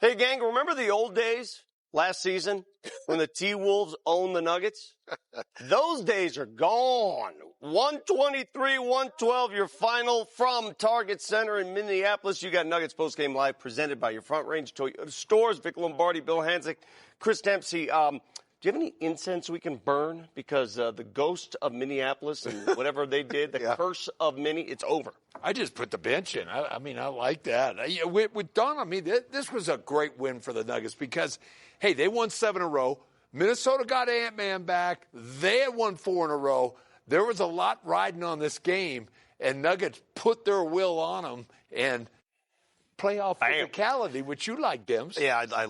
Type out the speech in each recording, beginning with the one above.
Hey, gang, remember the old days last season when the T-Wolves owned the Nuggets? Those days are gone. 123-112, your final from Target Center in Minneapolis. You got Nuggets Postgame Live presented by your Front Range Toyota stores. Vic Lombardi, Bill Hanzik, Chris Dempsey. Do you have any incense we can burn? Because the ghost of Minneapolis and whatever they did, the curse of Minnie, it's over. I just put the bench in. I mean, I like that. With Don, I mean, this was a great win for the Nuggets because, hey, they won 7 in a row. Minnesota got Ant-Man back. They had won 4 in a row. There was a lot riding on this game, and Nuggets put their will on them and playoff physicality, which you like, Dims. Yeah, I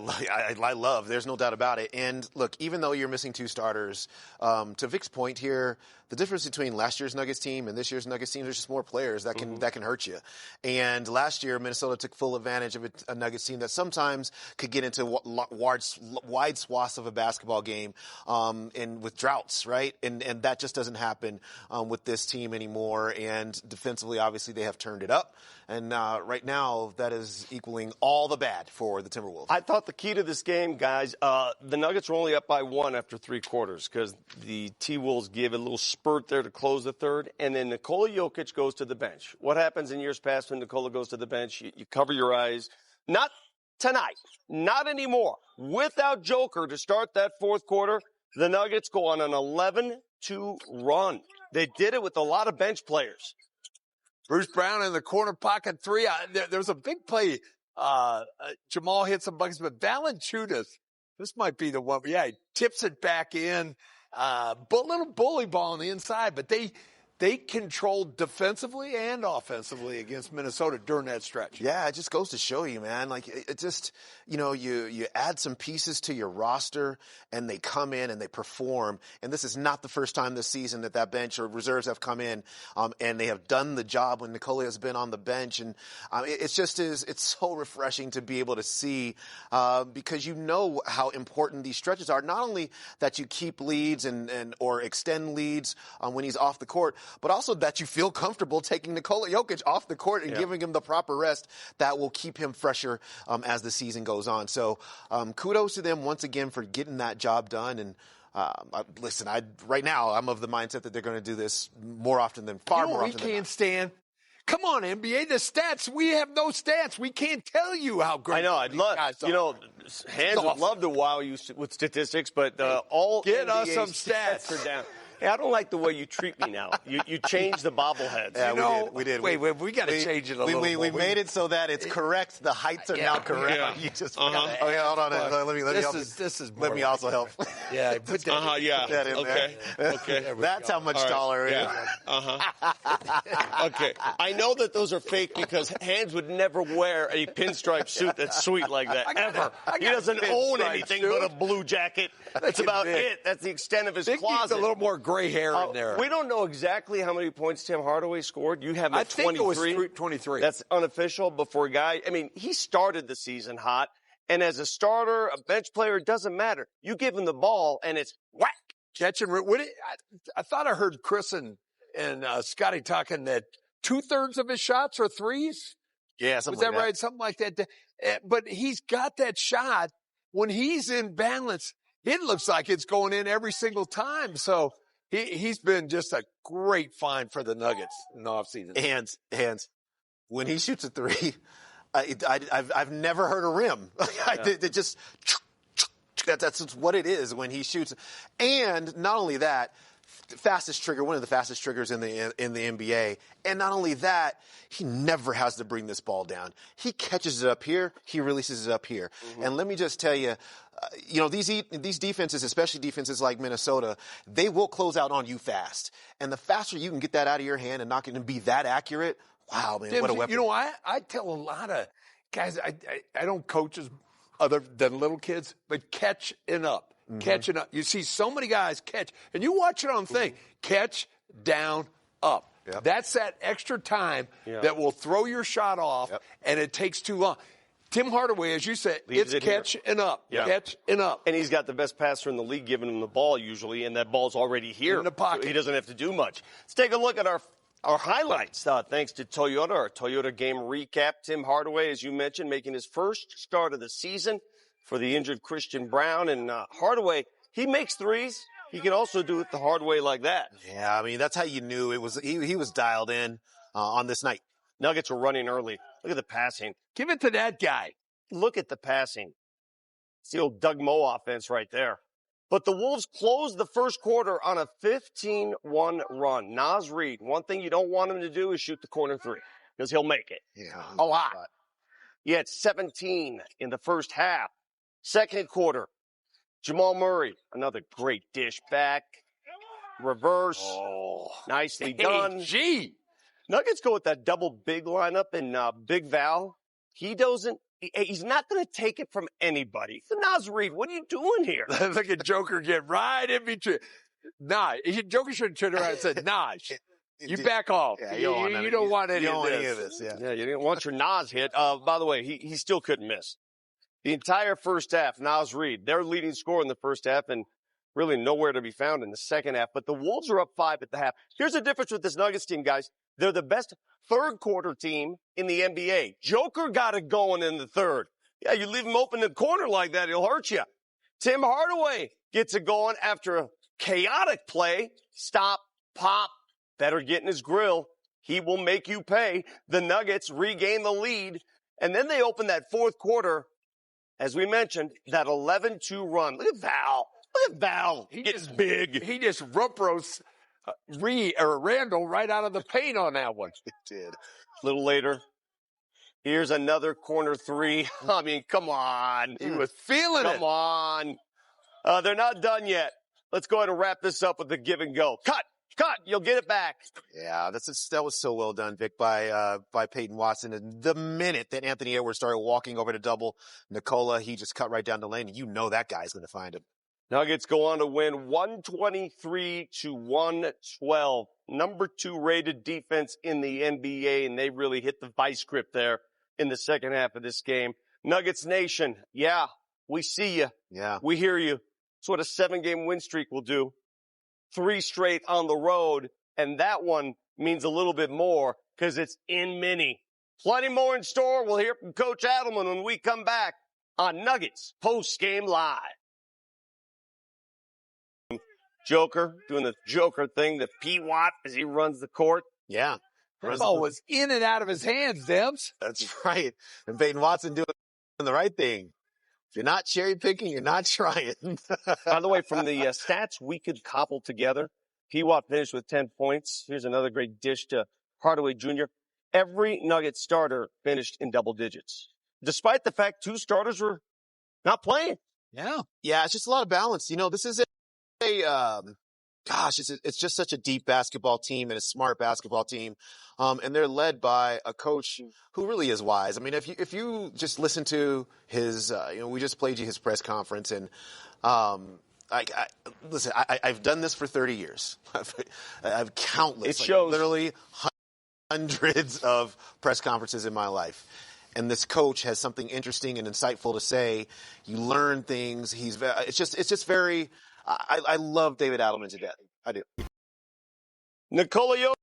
love. There's no doubt about it. And look, even though you're missing 2 starters, to Vic's point here, the difference between last year's Nuggets team and this year's Nuggets team, there's just more players that can hurt you. And last year, Minnesota took full advantage of a Nuggets team that sometimes could get into wide swaths of a basketball game, and with droughts, right? And that just doesn't happen with this team anymore. And defensively, obviously, they have turned it up. And right now, that is equaling all the bad for the Timberwolves. I thought the key to this game, guys, the Nuggets were only up by 1 after 3 quarters because the T-Wolves give a little spurt there to close the third, and then Nikola Jokic goes to the bench. What happens in years past when Nikola goes to the bench? You cover your eyes. Not tonight. Not anymore. Without Joker to start that fourth quarter, the Nuggets go on an 11-2 run. They did it with a lot of bench players. Bruce Braun in the corner pocket 3. There was a big play. Jamal hit some buckets, but Valanciunas, this might be the one. Yeah, he tips it back in. Little bully ball on the inside, but they controlled defensively and offensively against Minnesota during that stretch. Yeah, it just goes to show you, man. Like, it just, you add some pieces to your roster, and they come in and they perform. And this is not the first time this season that bench or reserves have come in, and they have done the job when Nikola has been on the bench. And it's so refreshing to be able to see, because you know how important these stretches are. Not only that you keep leads or extend leads when he's off the court, but also that you feel comfortable taking Nikola Jokic off the court and giving him the proper rest that will keep him fresher as the season goes on. So kudos to them once again for getting that job done. And listen, right now I'm of the mindset that they're going to do this more often than more often. We can't stand. Come on, NBA, the stats. We have no stats. We can't tell you how great. I know. I'd love, Hands would love to wow you with statistics, but all get NBA us some stats are down. Hey, I don't like the way you treat me now. You changed the bobbleheads. Yeah, we did. Wait, we got to change it a little more. We made it so that it's correct. The heights are now correct. Yeah. You just hold on. Let me also help. Yeah, put that, yeah. Put that in there. Okay. That's how much taller it is. Okay. I know that those are fake because Hands would never wear a pinstripe suit that's sweet like that, ever. He doesn't own anything but a blue jacket. That's about it. That's the extent of his closet. A little more gray hair in there. We don't know exactly how many points Tim Hardaway scored. You have 23. I think it was 23. That's unofficial. Before a guy, I mean, he started the season hot, and as a starter, a bench player, it doesn't matter. You give him the ball, and it's whack. Catch and I thought I heard Chris and Scotty talking that 2/3 of his shots are threes. Yeah, was that right? Something like that. But he's got that shot when he's in balance. It looks like it's going in every single time. So he's been just a great find for the Nuggets in the offseason. Hands. When he shoots a 3, I've never heard a rim. That's what it is when he shoots. And not only that, one of the fastest triggers in the NBA. And not only that, he never has to bring this ball down. He catches it up here, he releases it up here. Mm-hmm. And let me just tell you, these defenses, especially defenses like Minnesota, they will close out on you fast. And the faster you can get that out of your hand and not going to be that accurate, wow, man, what a weapon. I tell a lot of guys, I don't coach other than little kids, but catching up. Mm-hmm. Catching up. You see so many guys catch, and you watch it on thing. Catch, down, up. Yep. That's that extra time that will throw your shot off, and it takes too long. Tim Hardaway, as you said, it's catch and up. Yeah. Catch and up. And he's got the best passer in the league giving him the ball usually, and that ball's already here. In the pocket. So he doesn't have to do much. Let's take a look at our Our highlights, thanks to Toyota, our Toyota game recap. Tim Hardaway, as you mentioned, making his first start of the season for the injured Christian Braun. And Hardaway, he makes threes. He can also do it the hard way like that. Yeah, I mean, that's how you knew it was. He was dialed in on this night. Nuggets are running early. Look at the passing. Give it to that guy. Look at the passing. It's the old Doug Moe offense right there. But the Wolves closed the first quarter on a 15-1 run. Naz Reid, one thing you don't want him to do is shoot the corner three, because he'll make it. Yeah, a lot. He had 17 in the first half. Second quarter, Jamal Murray, another great dish back. Reverse. Oh, nicely done. Gee. Nuggets go with that double big lineup, and Big Val, he's not going to take it from anybody. So Naz Reid, what are you doing here? Look at Joker get right in between. Joker should have turned around and said, Naj, you back off. Yeah, you don't want any of this. Yeah, you didn't want your Naz hit. By the way, he still couldn't miss. The entire first half, Naz Reid, their leading scorer in the first half, and really nowhere to be found in the second half. But the Wolves are up 5 at the half. Here's the difference with this Nuggets team, guys. They're the best third quarter team in the NBA. Joker got it going in the third. Yeah, you leave him open in the corner like that, he'll hurt you. Tim Hardaway gets it going after a chaotic play. Stop, pop, better get in his grill. He will make you pay. The Nuggets regain the lead. And then they open that fourth quarter, as we mentioned, that 11-2 run. Look at Val. Look at Val. He gets big. He just rump roasts Randall right out of the paint on that one. He did. A little later, here's another corner three. I mean, come on. He was feeling it. Come on. They're not done yet. Let's go ahead and wrap this up with the give and go. Cut. You'll get it back. Yeah, that was so well done, Vic, by Peyton Watson. And the minute that Anthony Edwards started walking over to double Nikola, he just cut right down the lane. And you know that guy's going to find him. Nuggets go on to win 123-112. Number 2 rated defense in the NBA, and they really hit the vice grip there in the second half of this game. Nuggets Nation, yeah, we see you. Yeah. We hear you. That's what a 7-game win streak will do. 3 straight on the road, and that one means a little bit more because it's in Mini. Plenty more in store. We'll hear from Coach Adelman when we come back on Nuggets Postgame Live. Joker doing the Joker thing, the P-Watt as he runs the court. Yeah. The ball was in and out of his hands, Debs. That's right. And Peyton Watson doing the right thing. If you're not cherry picking, you're not trying. By the way, from the stats we could cobble together, P-Watt finished with 10 points. Here's another great dish to Hardaway Jr. Every Nugget starter finished in double digits, despite the fact 2 starters were not playing. Yeah. Yeah, it's just a lot of balance. You know, this is it's just such a deep basketball team and a smart basketball team. And they're led by a coach who really is wise. I mean, if you just listen to his, we just played you his press conference, and listen, I've done this for 30 years. I've countless, it shows. Literally hundreds of press conferences in my life. And this coach has something interesting and insightful to say. You learn things. It's just very. I love David Adelman to death. I do. Nikola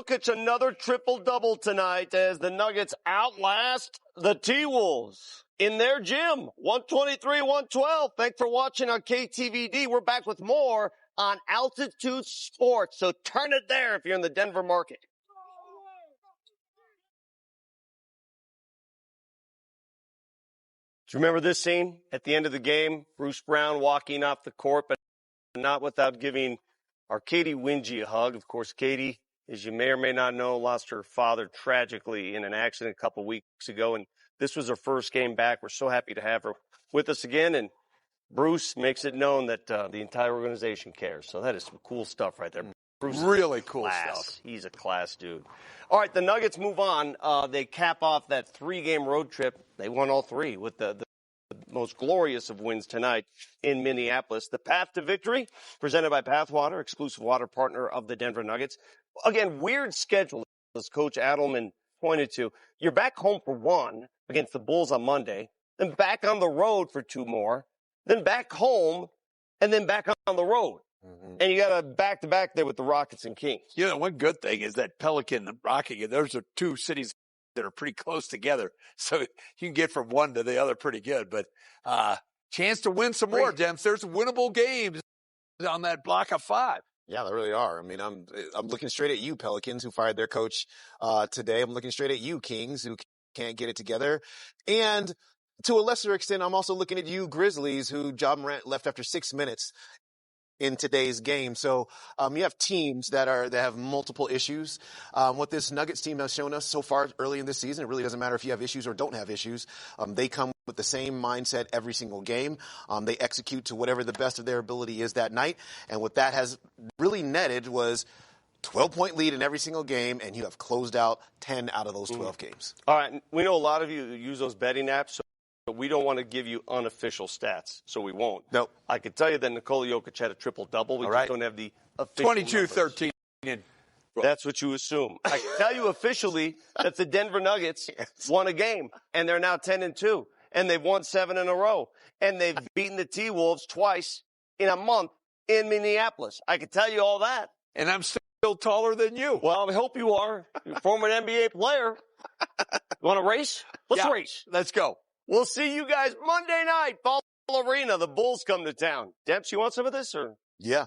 Jokic, another triple-double tonight as the Nuggets outlast the T-Wolves in their gym. 123-112. Thanks for watching on KTVD. We're back with more on Altitude Sports. So turn it there if you're in the Denver market. Do you remember this scene at the end of the game? Bruce Braun walking off the court, but not without giving our Katie Wingy a hug. Of course, Katie, as you may or may not know, lost her father tragically in an accident a couple weeks ago, and this was her first game back. We're so happy to have her with us again, and Bruce makes it known that the entire organization cares. So that is some cool stuff right there. Bruce, really cool class. stuff. He's a class dude. All right, the Nuggets move on. They cap off that 3-game road trip. They won all 3 with the most glorious of wins tonight in Minneapolis. The path to victory, presented by Pathwater, exclusive water partner of the Denver Nuggets. Again, weird schedule, as Coach Adelman pointed to. You're back home for 1 against the Bulls on Monday, then back on the road for 2 more, then back home, and then back on the road. And you got a back-to-back there with the Rockets and Kings. You know, one good thing is that Pelican and Rocket, those are two cities that are pretty close together. So you can get from one to the other pretty good. But chance to win some more, Dems. There's winnable games on that block of 5. Yeah, they really are. I mean, I'm looking straight at you, Pelicans, who fired their coach today. I'm looking straight at you, Kings, who can't get it together. And to a lesser extent, I'm also looking at you, Grizzlies, who Ja Morant left after 6 minutes in today's game. So you have teams that have multiple issues. What this Nuggets team has shown us so far early in this season, it really doesn't matter if you have issues or don't have issues. They come with the same mindset every single game. They execute to whatever the best of their ability is that night. And what that has really netted was 12-point lead in every single game, and you have closed out 10 out of those 12 games. All right. We know a lot of you use those betting apps, but we don't want to give you unofficial stats, so we won't. Nope. I could tell you that Nikola Jokic had a triple-double. We just don't have the official 22-13. That's what you assume. I can tell you officially that the Denver Nuggets won a game, and they're now 10-2, and they've won 7 in a row, and they've beaten the T-Wolves twice in a month in Minneapolis. I can tell you all that. And I'm still taller than you. Well, I hope you are. You're a former NBA player. You want to race? Let's race. Let's go. We'll see you guys Monday night, Fall Arena. The Bulls come to town. Demps, you want some of this? Or? Yeah.